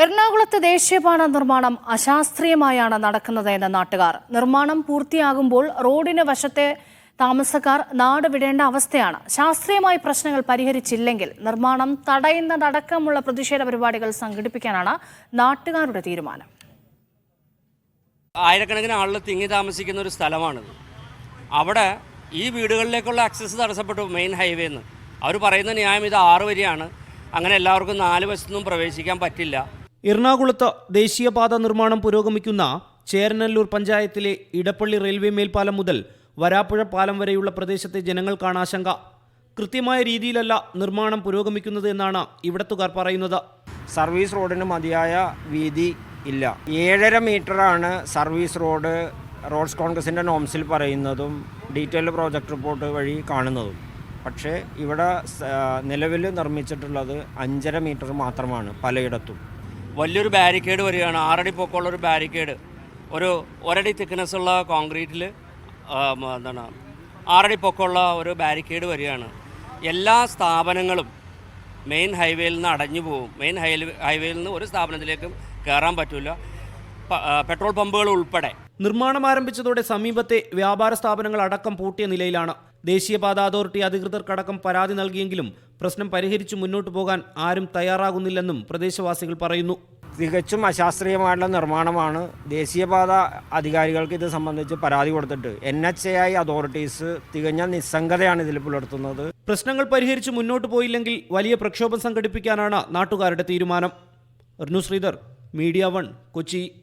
എറണാകുളത്ത് ദേശീയപാത നിർമ്മാണം അശാസ്ത്രീയമായാണ് നടക്കുന്നതെന്ന് നാട്ടുകാർ. നിർമ്മാണം പൂർത്തിയാകുമ്പോൾ റോഡിന് വശത്തെ താമസക്കാർ നാട് വിടേണ്ട അവസ്ഥയാണ്. ശാസ്ത്രീയമായി പ്രശ്നങ്ങൾ പരിഹരിച്ചില്ലെങ്കിൽ നിർമ്മാണം തടയുന്നതടക്കമുള്ള പ്രതിഷേധ പരിപാടികൾ സംഘടിപ്പിക്കാനാണ് നാട്ടുകാരുടെ തീരുമാനം. ആയിരക്കണക്കിന് ആളുകൾ തിങ്ങി താമസിക്കുന്ന ഒരു സ്ഥലമാണിത്. അവിടെ ഈ വീടുകളിലേക്കുള്ള ആക്സസ് തടസ്സപ്പെട്ടു. മെയിൻ ഹൈവേന്ന് അവർ പറയുന്ന ന്യായം ഇത് 6 വരിയാണ്, അങ്ങനെ എല്ലാവർക്കും 4 വശത്തുനിന്നും പ്രവേശിക്കാൻ പറ്റില്ല. എറണാകുളത്ത് ദേശീയപാത നിർമ്മാണം പുരോഗമിക്കുന്ന ചേരനല്ലൂർ പഞ്ചായത്തിലെ ഇടപ്പള്ളി റെയിൽവേ മേൽപ്പാലം മുതൽ വരാപ്പുഴ പാലം വരെയുള്ള പ്രദേശത്തെ ജനങ്ങൾക്കാണ് ആശങ്ക. കൃത്യമായ രീതിയിലല്ല നിർമ്മാണം പുരോഗമിക്കുന്നത് എന്നാണ് ഇവിടത്തുകാർ പറയുന്നത്. സർവീസ് റോഡിന് മതിയായ വീതി ഇല്ല. 7.5 മീറ്ററാണ് സർവീസ് റോഡ് റോഡ്സ് കോൺഗ്രസിൻ്റെ നോംസിൽ പറയുന്നതും ഡീറ്റെയിൽഡ് പ്രോജക്റ്റ് റിപ്പോർട്ട് വഴി കാണുന്നതും. പക്ഷേ ഇവിടെ നിലവിൽ നിർമ്മിച്ചിട്ടുള്ളത് 5.5 മീറ്റർ മാത്രമാണ് പലയിടത്തും. വലിയൊരു ബാരിക്കേഡ് വരികയാണ്. 6 അടി പൊക്കമുള്ള ഒരു ബാരിക്കേഡ്, ഒരു 1 അടി തിക്നെസ്സുള്ള കോൺക്രീറ്റിൽ 6 അടി പൊക്കമുള്ള ഒരു ബാരിക്കേഡ് വരികയാണ്. എല്ലാ സ്ഥാപനങ്ങളും മെയിൻ ഹൈവേയിൽ നിന്ന് അടഞ്ഞു പോകും. മെയിൻ ഹൈവേയിൽ നിന്ന് ഒരു സ്ഥാപനത്തിലേക്കും കയറാൻ പറ്റില്ല, പെട്രോൾ പമ്പുകൾ ഉൾപ്പെടെ. നിർമ്മാണം ആരംഭിച്ചതോടെ സമീപത്തെ വ്യാപാര സ്ഥാപനങ്ങൾ അടക്കം പൂട്ടിയ നിലയിലാണ്. ദേശീയപാത അതോറിറ്റി അധികൃതർക്കടക്കം പരാതി നൽകിയെങ്കിലും പ്രശ്നം പരിഹരിച്ചു മുന്നോട്ട് പോകാൻ ആരും തയ്യാറാകുന്നില്ലെന്നും പ്രദേശവാസികൾ പറയുന്നു. തികച്ചും അശാസ്ത്രീയമായിട്ടുള്ള നിർമ്മാണമാണ്. ദേശീയപാത അധികാരികൾക്ക് ഇത് സംബന്ധിച്ച് പരാതി കൊടുത്തിട്ട് NHAI അതോറിറ്റീസ് തികഞ്ഞ നിസ്സംഗതയാണ് ഇതിൽ പുലർത്തുന്നത്. പ്രശ്നങ്ങൾ പരിഹരിച്ചു മുന്നോട്ട് പോയില്ലെങ്കിൽ വലിയ പ്രക്ഷോഭം സംഘടിപ്പിക്കാനാണ് നാട്ടുകാരുടെ തീരുമാനം. News reader, media 1, Kochi.